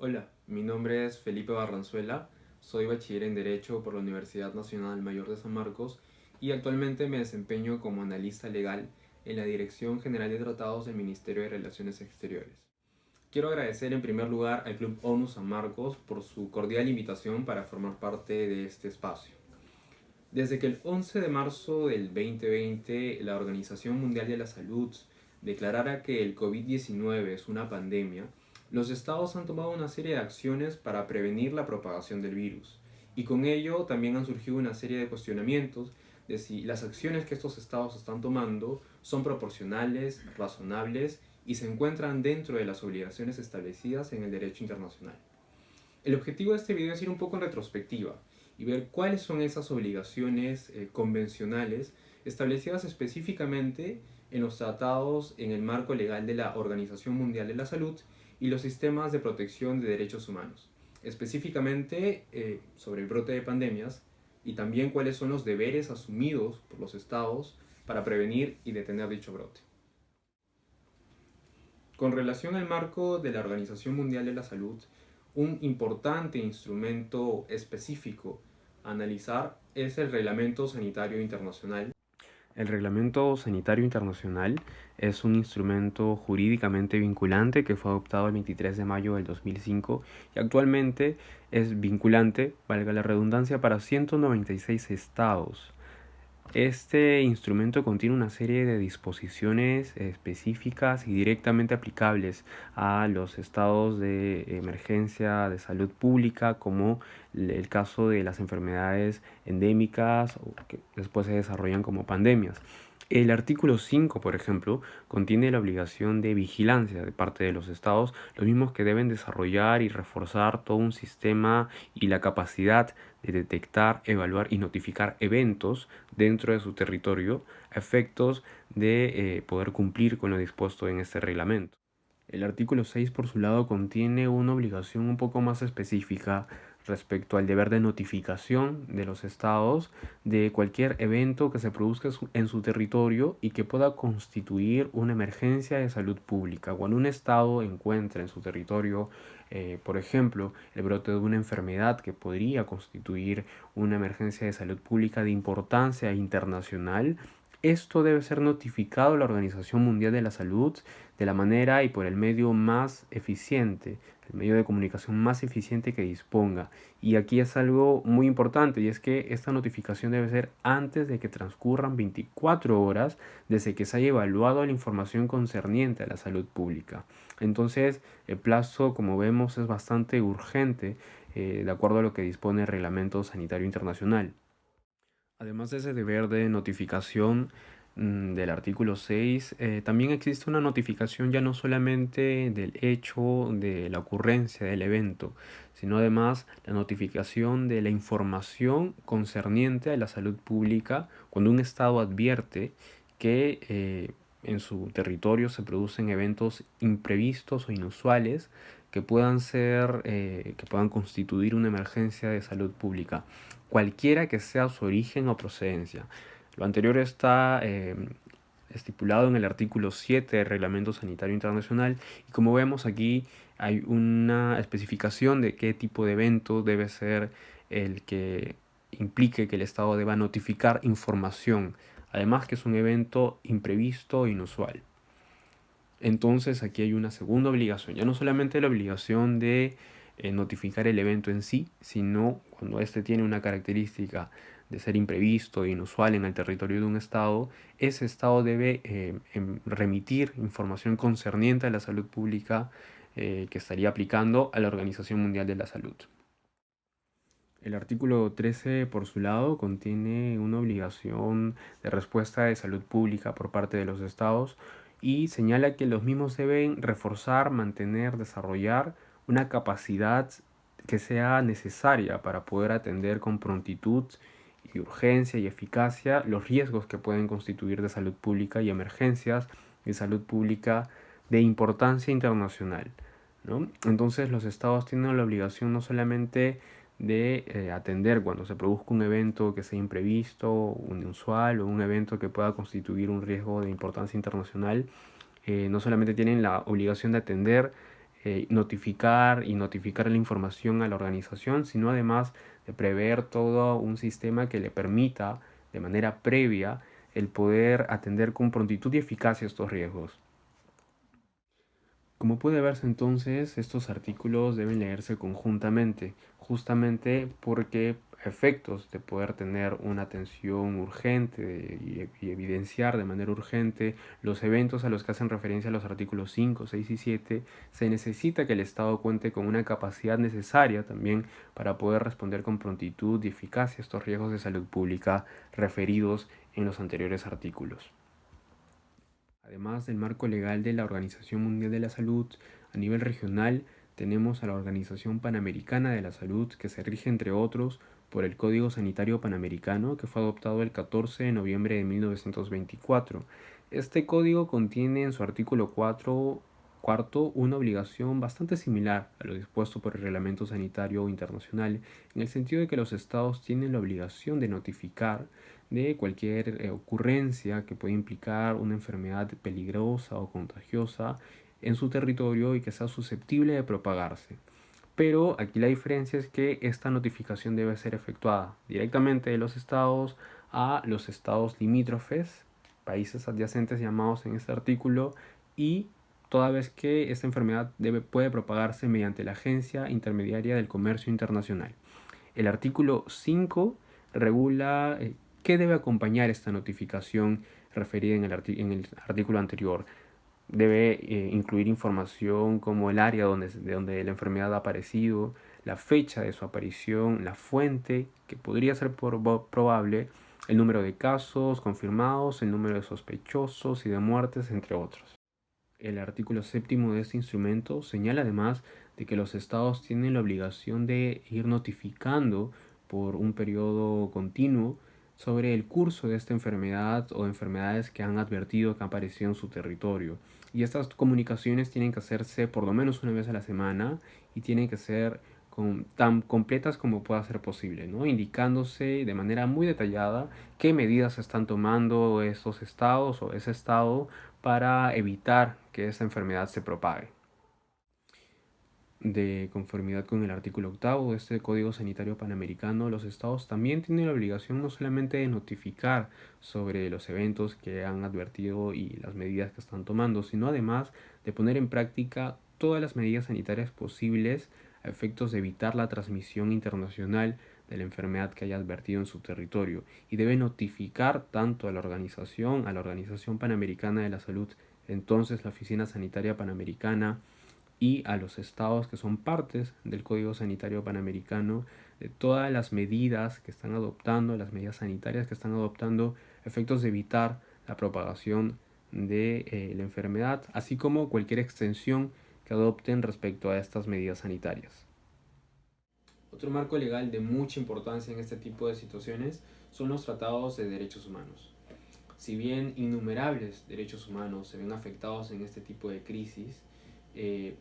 Hola, mi nombre es Felipe Barranzuela, soy bachiller en Derecho por la Universidad Nacional Mayor de San Marcos y actualmente me desempeño como analista legal en la Dirección General de Tratados del Ministerio de Relaciones Exteriores. Quiero agradecer en primer lugar al Club ONU San Marcos por su cordial invitación para formar parte de este espacio. Desde que el 11 de marzo del 2020 la Organización Mundial de la Salud declarara que el COVID-19 es una pandemia, los estados han tomado una serie de acciones para prevenir la propagación del virus. Y con ello también han surgido una serie de cuestionamientos de si las acciones que estos estados están tomando son proporcionales, razonables y se encuentran dentro de las obligaciones establecidas en el derecho internacional. El objetivo de este video es ir un poco en retrospectiva y ver cuáles son esas obligaciones convencionales establecidas específicamente en los tratados en el marco legal de la Organización Mundial de la Salud y los sistemas de protección de derechos humanos, específicamente sobre el brote de pandemias y también cuáles son los deberes asumidos por los estados para prevenir y detener dicho brote. Con relación al marco de la Organización Mundial de la Salud, un importante instrumento específico a analizar es el Reglamento Sanitario Internacional. El Reglamento Sanitario Internacional es un instrumento jurídicamente vinculante que fue adoptado el 23 de mayo del 2005 y actualmente es vinculante, valga la redundancia, para 196 estados. Este instrumento contiene una serie de disposiciones específicas y directamente aplicables a los estados de emergencia de salud pública, como el caso de las enfermedades endémicas o que después se desarrollan como pandemias. El artículo 5, por ejemplo, contiene la obligación de vigilancia de parte de los estados, los mismos que deben desarrollar y reforzar todo un sistema y la capacidad de detectar, evaluar y notificar eventos dentro de su territorio a efectos de poder cumplir con lo dispuesto en este reglamento. El artículo 6, por su lado, contiene una obligación un poco más específica respecto al deber de notificación de los estados de cualquier evento que se produzca en su territorio y que pueda constituir una emergencia de salud pública. Cuando un estado encuentra en su territorio, por ejemplo, el brote de una enfermedad que podría constituir una emergencia de salud pública de importancia internacional, esto debe ser notificado a la Organización Mundial de la Salud de la manera y por el medio más eficiente, el medio de comunicación más eficiente que disponga. Y aquí es algo muy importante, y es que esta notificación debe ser antes de que transcurran 24 horas desde que se haya evaluado la información concerniente a la salud pública. Entonces, el plazo, como vemos, es bastante urgente, de acuerdo a lo que dispone el Reglamento Sanitario Internacional. Además de ese deber de notificación del artículo 6, también existe una notificación ya no solamente del hecho de la ocurrencia del evento, sino además la notificación de la información concerniente a la salud pública cuando un estado advierte que en su territorio se producen eventos imprevistos o inusuales que puedan ser, que puedan constituir una emergencia de salud pública, cualquiera que sea su origen o procedencia. Lo anterior está estipulado en el artículo 7 del Reglamento Sanitario Internacional y como vemos aquí hay una especificación de qué tipo de evento debe ser el que implique que el Estado deba notificar información, además que es un evento imprevisto e inusual. Entonces aquí hay una segunda obligación, ya no solamente la obligación de notificar el evento en sí, sino cuando éste tiene una característica de ser imprevisto e inusual en el territorio de un estado, ese estado debe remitir información concerniente a la salud pública que estaría aplicando a la Organización Mundial de la Salud. El artículo 13, por su lado, contiene una obligación de respuesta de salud pública por parte de los estados y señala que los mismos deben reforzar, mantener, desarrollar una capacidad que sea necesaria para poder atender con prontitud y urgencia y eficacia los riesgos que pueden constituir de salud pública y emergencias de salud pública de importancia internacional, ¿no? Entonces los estados tienen la obligación no solamente de atender cuando se produzca un evento que sea imprevisto, un inusual o un evento que pueda constituir un riesgo de importancia internacional, no solamente tienen la obligación de atender notificar la información a la organización, sino además de prever todo un sistema que le permita de manera previa el poder atender con prontitud y eficacia estos riesgos. Como puede verse entonces, estos artículos deben leerse conjuntamente, justamente porque a efectos de poder tener una atención urgente y evidenciar de manera urgente los eventos a los que hacen referencia los artículos 5, 6 y 7, se necesita que el Estado cuente con una capacidad necesaria también para poder responder con prontitud y eficacia a estos riesgos de salud pública referidos en los anteriores artículos. Además del marco legal de la Organización Mundial de la Salud, a nivel regional tenemos a la Organización Panamericana de la Salud, que se rige entre otros por el Código Sanitario Panamericano, que fue adoptado el 14 de noviembre de 1924. Este código contiene en su artículo cuarto una obligación bastante similar a lo dispuesto por el Reglamento Sanitario Internacional, en el sentido de que los estados tienen la obligación de notificar de cualquier ocurrencia que pueda implicar una enfermedad peligrosa o contagiosa en su territorio y que sea susceptible de propagarse. Pero aquí la diferencia es que esta notificación debe ser efectuada directamente de los estados a los estados limítrofes, países adyacentes llamados en este artículo, y toda vez que esta enfermedad puede propagarse mediante la Agencia Intermediaria del Comercio Internacional. El artículo 5 regula qué debe acompañar esta notificación referida en el artículo anterior. Debe incluir información como el área de donde la enfermedad ha aparecido, la fecha de su aparición, la fuente, que podría ser probable, el número de casos confirmados, el número de sospechosos y de muertes, entre otros. El artículo 7 de este instrumento señala además de que los estados tienen la obligación de ir notificando por un periodo continuo sobre el curso de esta enfermedad o enfermedades que han advertido que han aparecido en su territorio. Y estas comunicaciones tienen que hacerse por lo menos una vez a la semana y tienen que ser tan completas como pueda ser posible, ¿no? Indicándose de manera muy detallada qué medidas están tomando estos estados o ese estado para evitar que esta enfermedad se propague. De conformidad con el artículo 8 de este Código Sanitario Panamericano, los estados también tienen la obligación no solamente de notificar sobre los eventos que han advertido y las medidas que están tomando, sino además de poner en práctica todas las medidas sanitarias posibles a efectos de evitar la transmisión internacional de la enfermedad que haya advertido en su territorio, y debe notificar tanto a la Organización Panamericana de la Salud, entonces la Oficina Sanitaria Panamericana, y a los estados que son partes del Código Sanitario Panamericano, de todas las medidas que están adoptando, las medidas sanitarias que están adoptando, a efectos de evitar la propagación de la enfermedad, así como cualquier extensión que adopten respecto a estas medidas sanitarias. Otro marco legal de mucha importancia en este tipo de situaciones son los tratados de derechos humanos. Si bien innumerables derechos humanos se ven afectados en este tipo de crisis,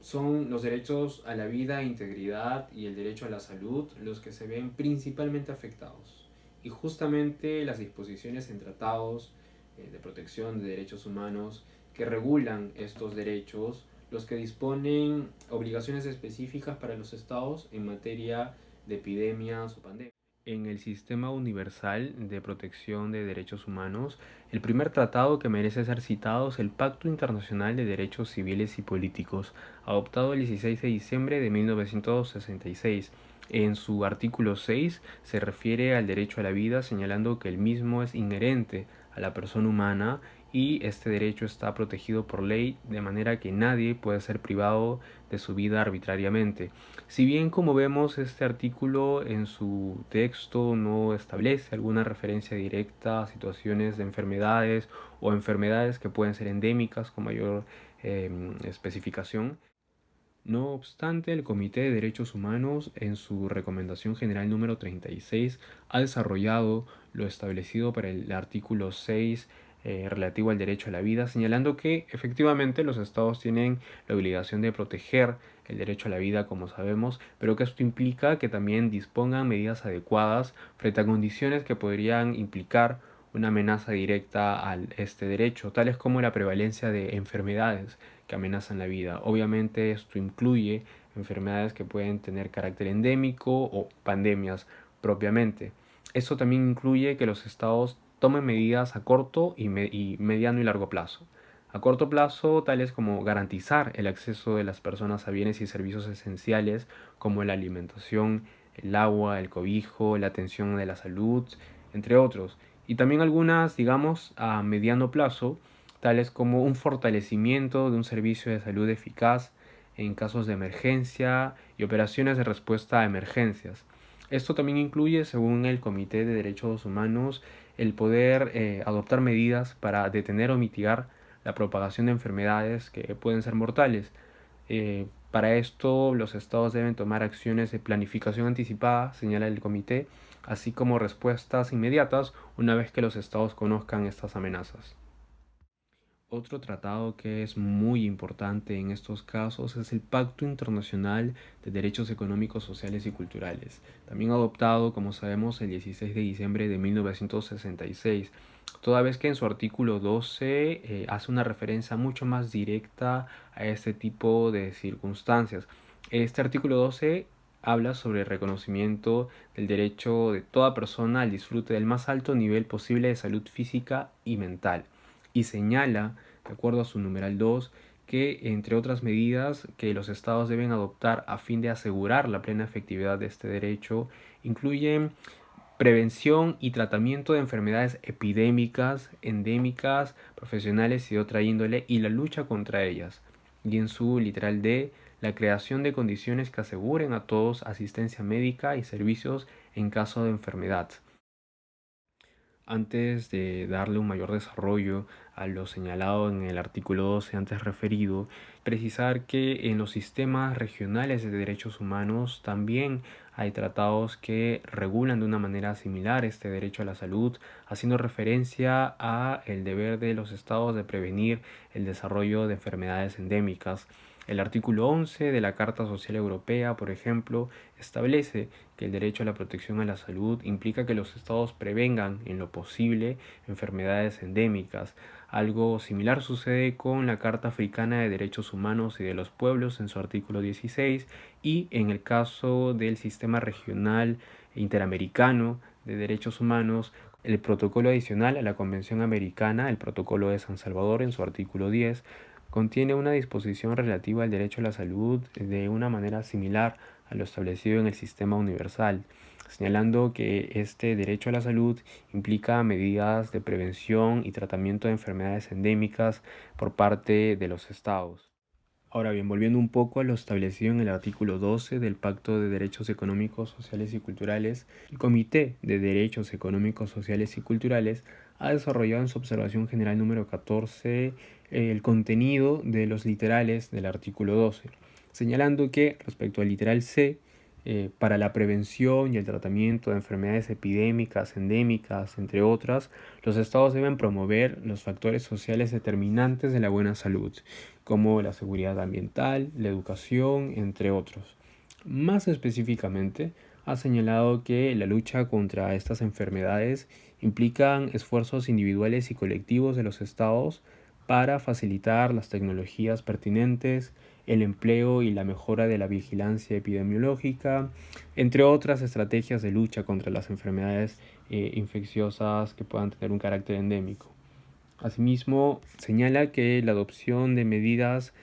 son los derechos a la vida, integridad y el derecho a la salud los que se ven principalmente afectados. Y justamente las disposiciones en tratados de protección de derechos humanos que regulan estos derechos, los que disponen obligaciones específicas para los estados en materia de epidemias o pandemias. En el Sistema Universal de Protección de Derechos Humanos, el primer tratado que merece ser citado es el Pacto Internacional de Derechos Civiles y Políticos, adoptado el 16 de diciembre de 1966. En su artículo 6 se refiere al derecho a la vida, señalando que el mismo es inherente a la persona humana y este derecho está protegido por ley, de manera que nadie puede ser privado de su vida arbitrariamente. Si bien, como vemos, este artículo en su texto no establece alguna referencia directa a situaciones de enfermedades o enfermedades que pueden ser endémicas con mayor especificación, no obstante, el Comité de Derechos Humanos, en su Recomendación General número 36, ha desarrollado lo establecido para el artículo 6 relativo al derecho a la vida, señalando que efectivamente los estados tienen la obligación de proteger el derecho a la vida, como sabemos, pero que esto implica que también dispongan medidas adecuadas frente a condiciones que podrían implicar una amenaza directa a este derecho, tales como la prevalencia de enfermedades que amenazan la vida. Obviamente esto incluye enfermedades que pueden tener carácter endémico o pandemias propiamente. Esto también incluye que los estados tomen medidas a corto y mediano y largo plazo. A corto plazo, tales como garantizar el acceso de las personas a bienes y servicios esenciales como la alimentación, el agua, el cobijo, la atención de la salud, entre otros. Y también algunas, digamos, a mediano plazo, tales como un fortalecimiento de un servicio de salud eficaz en casos de emergencia y operaciones de respuesta a emergencias. Esto también incluye, según el Comité de Derechos Humanos, el poder adoptar medidas para detener o mitigar la propagación de enfermedades que pueden ser mortales. Para esto, los estados deben tomar acciones de planificación anticipada, señala el comité, así como respuestas inmediatas una vez que los estados conozcan estas amenazas. Otro tratado que es muy importante en estos casos es el Pacto Internacional de Derechos Económicos, Sociales y Culturales, también adoptado, como sabemos, el 16 de diciembre de 1966, toda vez que en su artículo 12 hace una referencia mucho más directa a este tipo de circunstancias. Este artículo 12 habla sobre el reconocimiento del derecho de toda persona al disfrute del más alto nivel posible de salud física y mental y señala, de acuerdo a su numeral 2, que entre otras medidas que los estados deben adoptar a fin de asegurar la plena efectividad de este derecho incluyen prevención y tratamiento de enfermedades epidémicas, endémicas, profesionales y de otra índole y la lucha contra ellas. Y en su literal D, la creación de condiciones que aseguren a todos asistencia médica y servicios en caso de enfermedad. Antes de darle un mayor desarrollo a lo señalado en el artículo 12 antes referido, precisar que en los sistemas regionales de derechos humanos también hay tratados que regulan de una manera similar este derecho a la salud, haciendo referencia a el deber de los estados de prevenir el desarrollo de enfermedades endémicas. El artículo 11 de la Carta Social Europea, por ejemplo, establece que el derecho a la protección a la salud implica que los estados prevengan en lo posible enfermedades endémicas. Algo similar sucede con la Carta Africana de Derechos Humanos y de los Pueblos en su artículo 16 y en el caso del Sistema Regional Interamericano de Derechos Humanos, el protocolo adicional a la Convención Americana, el Protocolo de San Salvador en su artículo 10, contiene una disposición relativa al derecho a la salud de una manera similar a lo establecido en el sistema universal, señalando que este derecho a la salud implica medidas de prevención y tratamiento de enfermedades endémicas por parte de los estados. Ahora bien, volviendo un poco a lo establecido en el artículo 12 del Pacto de Derechos Económicos, Sociales y Culturales, el Comité de Derechos Económicos, Sociales y Culturales ha desarrollado en su observación general número 14 el contenido de los literales del artículo 12, señalando que respecto al literal C, para la prevención y el tratamiento de enfermedades epidémicas, endémicas, entre otras, los estados deben promover los factores sociales determinantes de la buena salud, como la seguridad ambiental, la educación, entre otros. Más específicamente, ha señalado que la lucha contra estas enfermedades implican esfuerzos individuales y colectivos de los estados para facilitar las tecnologías pertinentes, el empleo y la mejora de la vigilancia epidemiológica, entre otras estrategias de lucha contra las enfermedades infecciosas que puedan tener un carácter endémico. Asimismo, señala que la adopción de medidas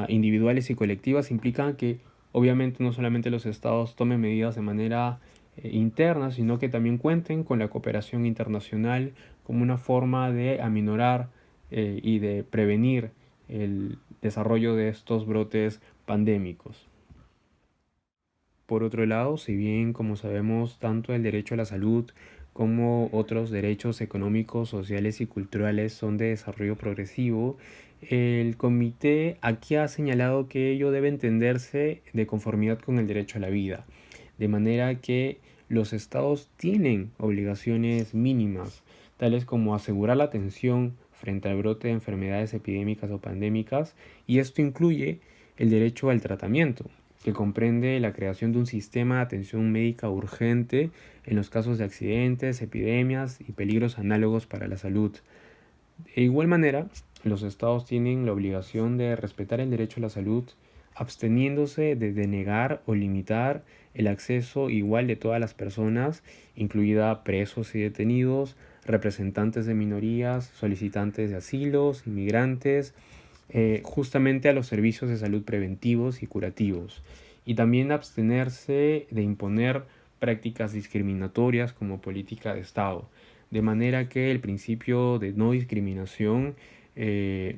individuales y colectivas implica que obviamente no solamente los estados tomen medidas de manera interna, sino que también cuenten con la cooperación internacional como una forma de aminorar y de prevenir el desarrollo de estos brotes pandémicos. Por otro lado, si bien, como sabemos, tanto el derecho a la salud como otros derechos económicos, sociales y culturales son de desarrollo progresivo, el comité aquí ha señalado que ello debe entenderse de conformidad con el derecho a la vida, de manera que los estados tienen obligaciones mínimas, tales como asegurar la atención frente al brote de enfermedades epidémicas o pandémicas, y esto incluye el derecho al tratamiento, que comprende la creación de un sistema de atención médica urgente en los casos de accidentes, epidemias y peligros análogos para la salud. De igual manera, los estados tienen la obligación de respetar el derecho a la salud, absteniéndose de denegar o limitar el acceso igual de todas las personas, incluida presos y detenidos, representantes de minorías, solicitantes de asilos, inmigrantes, justamente a los servicios de salud preventivos y curativos. Y también abstenerse de imponer prácticas discriminatorias como política de Estado, de manera que el principio de no discriminación eh,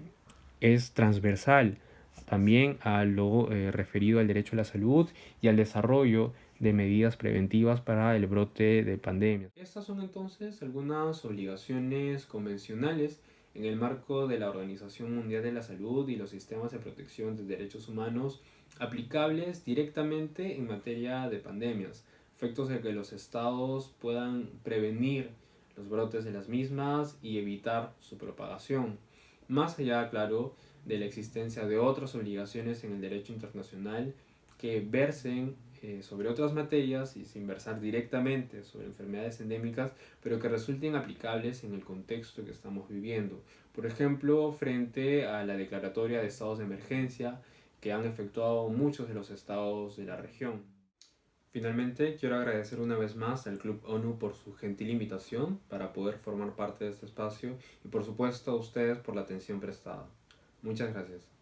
es transversal también a lo referido al derecho a la salud y al desarrollo de medidas preventivas para el brote de pandemias. Estas son entonces algunas obligaciones convencionales en el marco de la Organización Mundial de la Salud y los sistemas de protección de derechos humanos aplicables directamente en materia de pandemias, efectos de que los estados puedan prevenir los brotes de las mismas y evitar su propagación. Más allá, claro, de la existencia de otras obligaciones en el derecho internacional que versen sobre otras materias y sin versar directamente sobre enfermedades endémicas, pero que resulten aplicables en el contexto que estamos viviendo. Por ejemplo, frente a la declaratoria de estados de emergencia que han efectuado muchos de los estados de la región. Finalmente, quiero agradecer una vez más al Club ONU por su gentil invitación para poder formar parte de este espacio y por supuesto a ustedes por la atención prestada. Muchas gracias.